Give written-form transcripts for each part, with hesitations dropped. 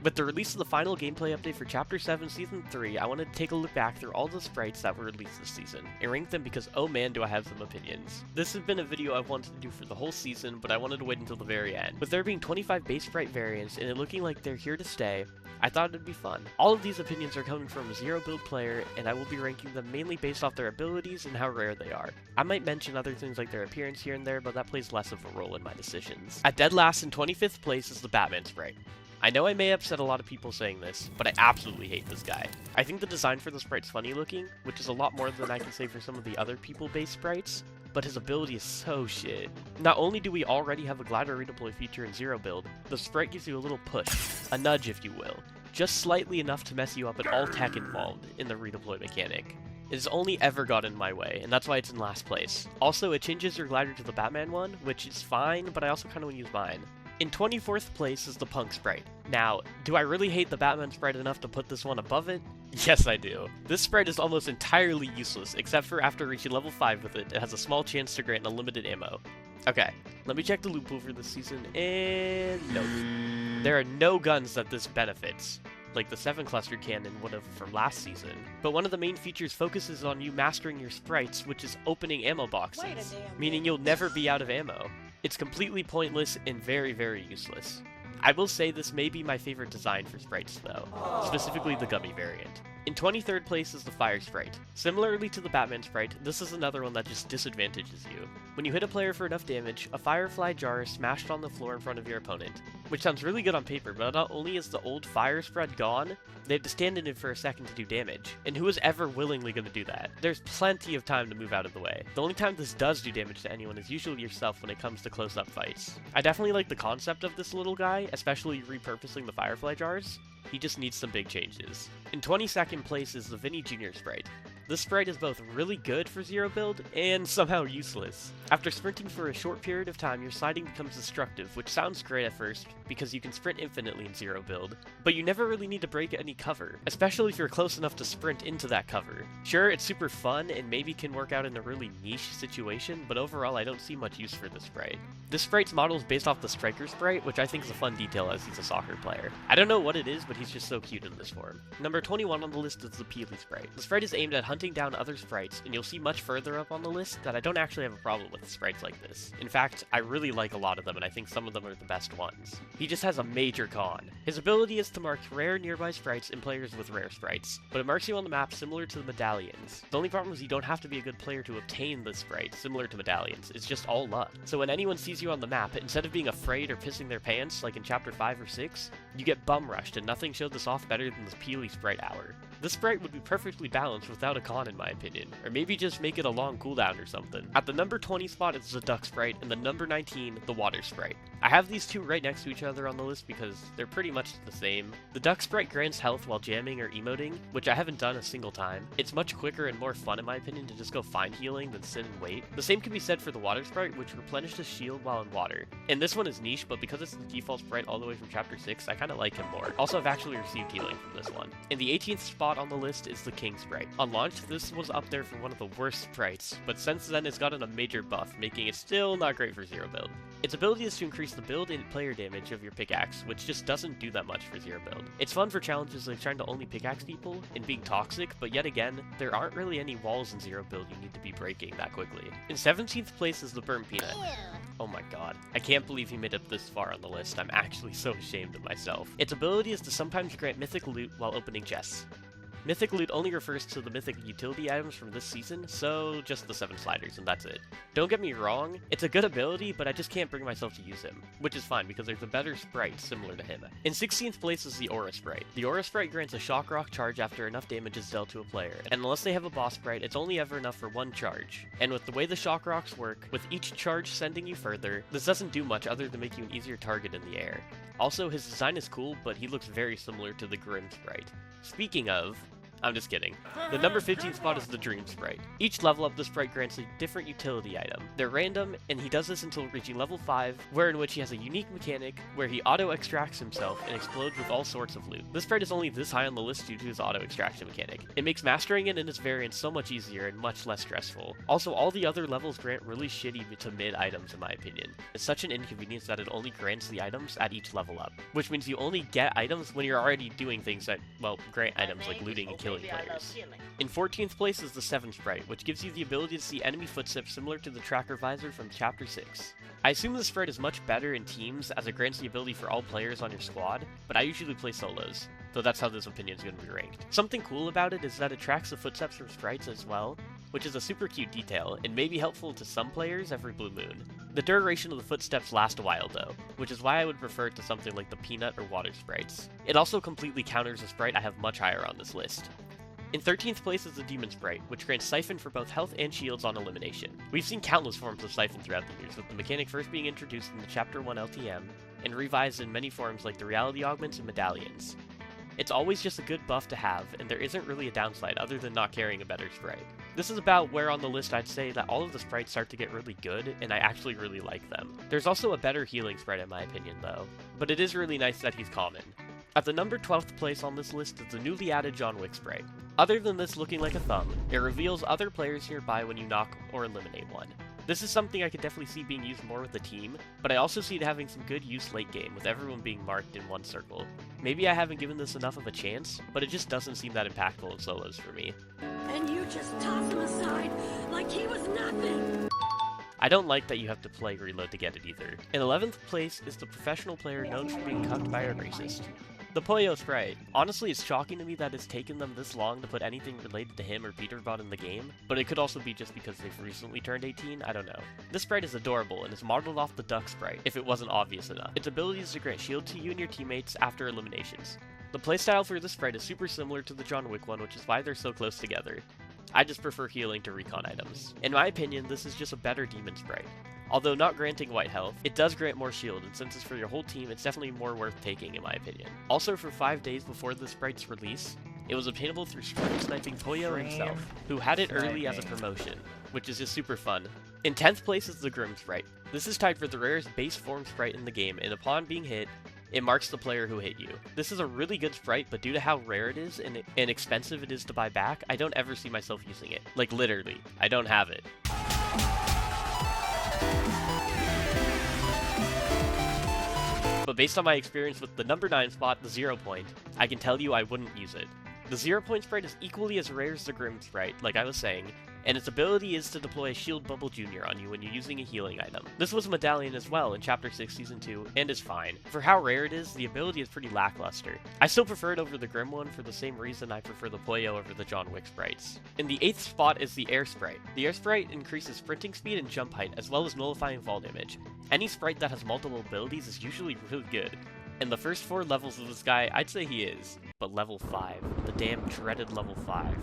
With the release of the final gameplay update for Chapter 7 Season 3, I wanted to take a look back through all the sprites that were released this season, and rank them because oh man do I have some opinions. This has been a video I've wanted to do for the whole season, but I wanted to wait until the very end. With there being 25 base sprite variants and it looking like they're here to stay, I thought it'd be fun. All of these opinions are coming from a zero build player, and I will be ranking them mainly based off their abilities and how rare they are. I might mention other things like their appearance here and there, but that plays less of a role in my decisions. At dead last in 25th place is the Batman sprite. I know I may upset a lot of people saying this, but I absolutely hate this guy. I think the design for the sprite's funny looking, which is a lot more than I can say for some of the other people-based sprites, but his ability is so shit. Not only do we already have a glider redeploy feature in zero build, the sprite gives you a little push, a nudge if you will, just slightly enough to mess you up at all tech involved in the redeploy mechanic. It has only ever gotten in my way, and that's why it's in last place. Also, it changes your glider to the Batman one, which is fine, but I also kind of want to use mine. In 24th place is the Punk sprite. Now, do I really hate the Batman sprite enough to put this one above it? Yes, I do. This sprite is almost entirely useless, except for after reaching level 5 with it, it has a small chance to grant unlimited ammo. Okay, let me check the loot pool for this season, and nope. There are no guns that this benefits, like the 7 clustered cannon would have from last season. But one of the main features focuses on you mastering your sprites, which is opening ammo boxes, meaning you'll never be out of ammo. It's completely pointless and very, very useless. I will say this may be my favorite design for sprites though, specifically the gummy variant. In 23rd place is the Fire sprite. Similarly to the Batman sprite, this is another one that just disadvantages you. When you hit a player for enough damage, a firefly jar is smashed on the floor in front of your opponent, which sounds really good on paper, but not only is the old fire spread gone, they have to stand in it for a second to do damage. And who is ever willingly going to do that? There's plenty of time to move out of the way. The only time this does do damage to anyone is usually yourself when it comes to close-up fights. I definitely like the concept of this little guy, especially repurposing the firefly jars. He just needs some big changes. In 22nd place is the Vinny Jr. sprite. This sprite is both really good for zero build and somehow useless. After sprinting for a short period of time, your sliding becomes destructive, which sounds great at first because you can sprint infinitely in zero build, but you never really need to break any cover, especially if you're close enough to sprint into that cover. Sure, it's super fun and maybe can work out in a really niche situation, but overall I don't see much use for this sprite. This sprite's model is based off the Striker sprite, which I think is a fun detail as he's a soccer player. I don't know what it is, but he's just so cute in this form. Number 21 on the list is the Peely sprite. The sprite is aimed at hunting down other sprites, and you'll see much further up on the list that I don't actually have a problem with sprites like this. In fact, I really like a lot of them, and I think some of them are the best ones. He just has a major con. His ability is to mark rare nearby sprites and players with rare sprites, but it marks you on the map similar to the medallions. The only problem is you don't have to be a good player to obtain the sprite, similar to medallions. It's just all luck. So when anyone sees you on the map, instead of being afraid or pissing their pants like in chapter 5 or 6, you get bum rushed, and nothing showed this off better than this Peely sprite hour. This sprite would be perfectly balanced without a con in my opinion, or maybe just make it a long cooldown or something. At the number 20 spot is the Duck sprite, and the number 19, the Water sprite. I have these two right next to each other on the list because they're pretty much the same. The Duck sprite grants health while jamming or emoting, which I haven't done a single time. It's much quicker and more fun in my opinion to just go find healing than sit and wait. The same can be said for the Water sprite, which replenishes shield while in water. And this one is niche, but because it's the default sprite all the way from chapter 6, I kinda like him more. Also, I've actually received healing from this one. In the 18th spot on the list is the King sprite. On launch, this was up there for one of the worst sprites, but since then it's gotten a major buff, making it still not great for zero build. Its ability is to increase the build and player damage of your pickaxe, which just doesn't do that much for zero build. It's fun for challenges like trying to only pickaxe people and being toxic, but yet again, there aren't really any walls in zero build you need to be breaking that quickly. In 17th place is the Burn Peanut. Oh my god, I can't believe he made it this far on the list. I'm actually so ashamed of myself. Its ability is to sometimes grant mythic loot while opening chests. Mythic loot only refers to the mythic utility items from this season, so just the 7 sliders, and that's it. Don't get me wrong, it's a good ability, but I just can't bring myself to use him, which is fine because there's a better sprite similar to him. In 16th place is the Aura sprite. The Aura sprite grants a shock rock charge after enough damage is dealt to a player, and unless they have a boss sprite, it's only ever enough for one charge. And with the way the shock rocks work, with each charge sending you further, this doesn't do much other than make you an easier target in the air. Also, his design is cool, but he looks very similar to the Grim sprite. Speaking of, I'm just kidding. The number 15 spot is the Dream Sprite. Each level up, the sprite grants a different utility item. They're random, and he does this until reaching level 5, wherein which he has a unique mechanic where he auto-extracts himself and explodes with all sorts of loot. This sprite is only this high on the list due to his auto-extraction mechanic. It makes mastering it and its variants so much easier and much less stressful. Also, all the other levels grant really shitty to mid items in my opinion. It's such an inconvenience that it only grants the items at each level up, which means you only get items when you're already doing things that, well, grant items like looting and killing players. In 14th place is the 7 sprite, which gives you the ability to see enemy footsteps similar to the tracker visor from Chapter 6. I assume this sprite is much better in teams as it grants the ability for all players on your squad, but I usually play solos, so that's how this opinion is going to be ranked. Something cool about it is that it tracks the footsteps from sprites as well, which is a super cute detail, and may be helpful to some players every blue moon. The duration of the footsteps last a while though, which is why I would prefer it to something like the peanut or water sprites. It also completely counters a sprite I have much higher on this list. In 13th place is the Demon Sprite, which grants Siphon for both health and shields on elimination. We've seen countless forms of Siphon throughout the years, with the mechanic first being introduced in the Chapter 1 LTM, and revised in many forms like the Reality Augments and Medallions. It's always just a good buff to have, and there isn't really a downside other than not carrying a better sprite. This is about where on the list I'd say that all of the sprites start to get really good, and I actually really like them. There's also a better healing sprite in my opinion though, but it is really nice that he's common. At the number 12th place on this list is the newly added John Wick Sprite. Other than this looking like a thumb, it reveals other players nearby when you knock or eliminate one. This is something I could definitely see being used more with the team, but I also see it having some good use late game with everyone being marked in one circle. Maybe I haven't given this enough of a chance, but it just doesn't seem that impactful in solos for me. And you just toss him aside like he was nothing! I don't like that you have to play Reload to get it either. In 11th place is the professional player known for being cucked by a racist. The Poyo Sprite. Honestly, it's shocking to me that it's taken them this long to put anything related to him or Peterbot in the game, but it could also be just because they've recently turned 18, I don't know. This sprite is adorable and is modeled off the Duck Sprite, if it wasn't obvious enough. Its ability is to grant shield to you and your teammates after eliminations. The playstyle for this sprite is super similar to the John Wick one, which is why they're so close together. I just prefer healing to recon items. In my opinion, this is just a better demon sprite. Although not granting white health, it does grant more shield, and since it's for your whole team, it's definitely more worth taking in my opinion. Also, for 5 days before the sprite's release, it was obtainable through stream sniping Poyo himself, who had it early as a promotion, which is just super fun. In 10th place is the Grim Sprite. This is tied for the rarest base form sprite in the game, and upon being hit, it marks the player who hit you. This is a really good sprite, but due to how rare it is and expensive it is to buy back, I don't ever see myself using it. Like literally, I don't have it. But based on my experience with the number 9 spot, the 0 point, I can tell you I wouldn't use it. The 0 point sprite is equally as rare as the Grim Sprite, like I was saying, and its ability is to deploy a Shield Bubble Jr. on you when you're using a healing item. This was a Medallion as well in Chapter 6 Season 2, and is fine. For how rare it is, the ability is pretty lackluster. I still prefer it over the Grim one for the same reason I prefer the Poyo over the John Wick sprites. In the 8th spot is the Air Sprite. The Air Sprite increases sprinting speed and jump height, as well as nullifying fall damage. Any sprite that has multiple abilities is usually really good. In the first 4 levels of this guy, I'd say he is. But level 5, the damn dreaded level 5.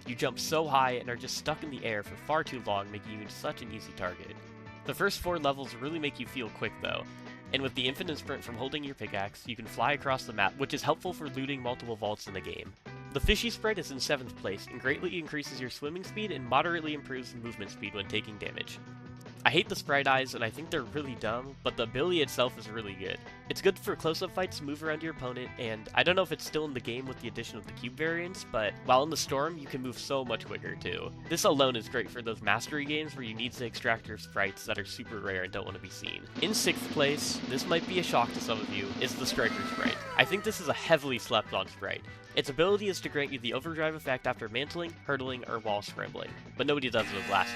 You jump so high and are just stuck in the air for far too long, making you such an easy target. The first 4 levels really make you feel quick though, and with the infinite sprint from holding your pickaxe, you can fly across the map, which is helpful for looting multiple vaults in the game. The Fishy Sprite is in 7th place, and greatly increases your swimming speed and moderately improves movement speed when taking damage. I hate the sprite eyes and I think they're really dumb, but the ability itself is really good. It's good for close-up fights to move around your opponent, and I don't know if it's still in the game with the addition of the cube variants, but while in the storm, you can move so much quicker too. This alone is great for those mastery games where you need to extract your sprites that are super rare and don't want to be seen. In 6th place, this might be a shock to some of you, is the Striker Sprite. I think this is a heavily slept on sprite. Its ability is to grant you the overdrive effect after mantling, hurdling, or wall scrambling, but nobody does those last 2.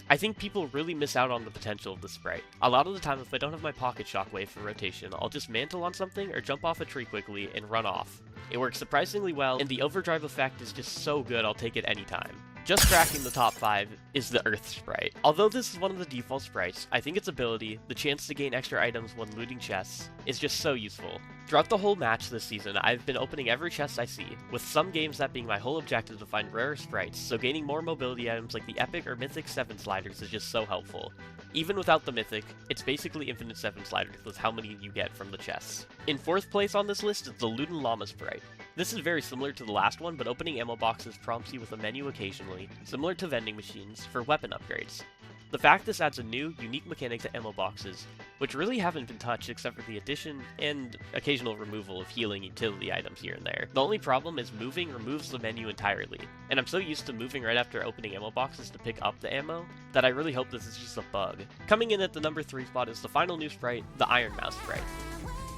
I think people really miss out on the potential of the sprite. A lot of the time, if I don't have my pocket shockwave for rotation, I'll just mantle on something or jump off a tree quickly and run off. It works surprisingly well, and the overdrive effect is just so good I'll take it anytime. Just cracking the top 5 is the Earth Sprite. Although this is one of the default sprites, I think its ability, the chance to gain extra items when looting chests, is just so useful. Throughout the whole match this season, I've been opening every chest I see, with some games that being my whole objective to find rare sprites, so gaining more mobility items like the Epic or Mythic 7 sliders is just so helpful. Even without the Mythic, it's basically infinite 7 sliders with how many you get from the chests. In 4th place on this list is the Luden Llama Sprite. This is very similar to the last one, but opening ammo boxes prompts you with a menu occasionally, similar to vending machines, for weapon upgrades. The fact this adds a new, unique mechanic to ammo boxes, which really haven't been touched except for the addition and occasional removal of healing utility items here and there. The only problem is moving removes the menu entirely, and I'm so used to moving right after opening ammo boxes to pick up the ammo, that I really hope this is just a bug. Coming in at the number 3 spot is the final new sprite, the Iron Mouse Sprite.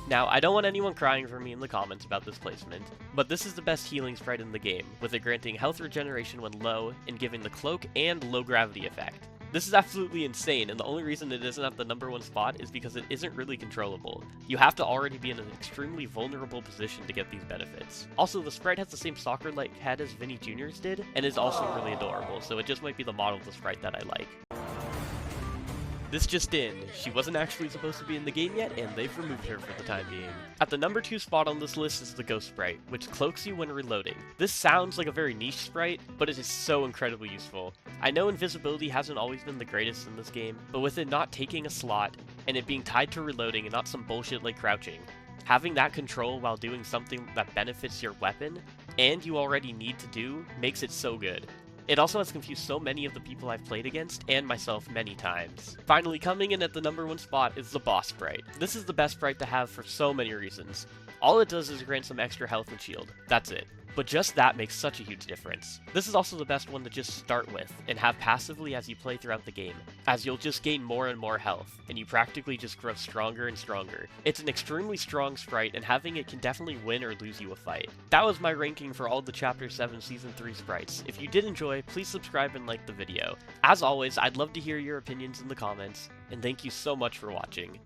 Now, I don't want anyone crying for me in the comments about this placement, but this is the best healing sprite in the game, with it granting health regeneration when low and giving the cloak and low gravity effect. This is absolutely insane, and the only reason it isn't at the number 1 spot is because it isn't really controllable. You have to already be in an extremely vulnerable position to get these benefits. Also, the sprite has the same soccer-like head as Vinny Jr.'s did, and is also really adorable, so it just might be the model of the sprite that I like. This just in, she wasn't actually supposed to be in the game yet, and they've removed her for the time being. At the number 2 spot on this list is the Ghost Sprite, which cloaks you when reloading. This sounds like a very niche sprite, but it is so incredibly useful. I know invisibility hasn't always been the greatest in this game, but with it not taking a slot, and it being tied to reloading and not some bullshit like crouching, having that control while doing something that benefits your weapon, and you already need to do, makes it so good. It also has confused so many of the people I've played against, and myself many times. Finally, coming in at the number 1 spot is the Boss Sprite. This is the best sprite to have for so many reasons. All it does is grant some extra health and shield. That's it. But just that makes such a huge difference. This is also the best one to just start with, and have passively as you play throughout the game, as you'll just gain more and more health, and you practically just grow stronger and stronger. It's an extremely strong sprite, and having it can definitely win or lose you a fight. That was my ranking for all the Chapter 7 Season 3 sprites. If you did enjoy, please subscribe and like the video. As always, I'd love to hear your opinions in the comments, and thank you so much for watching.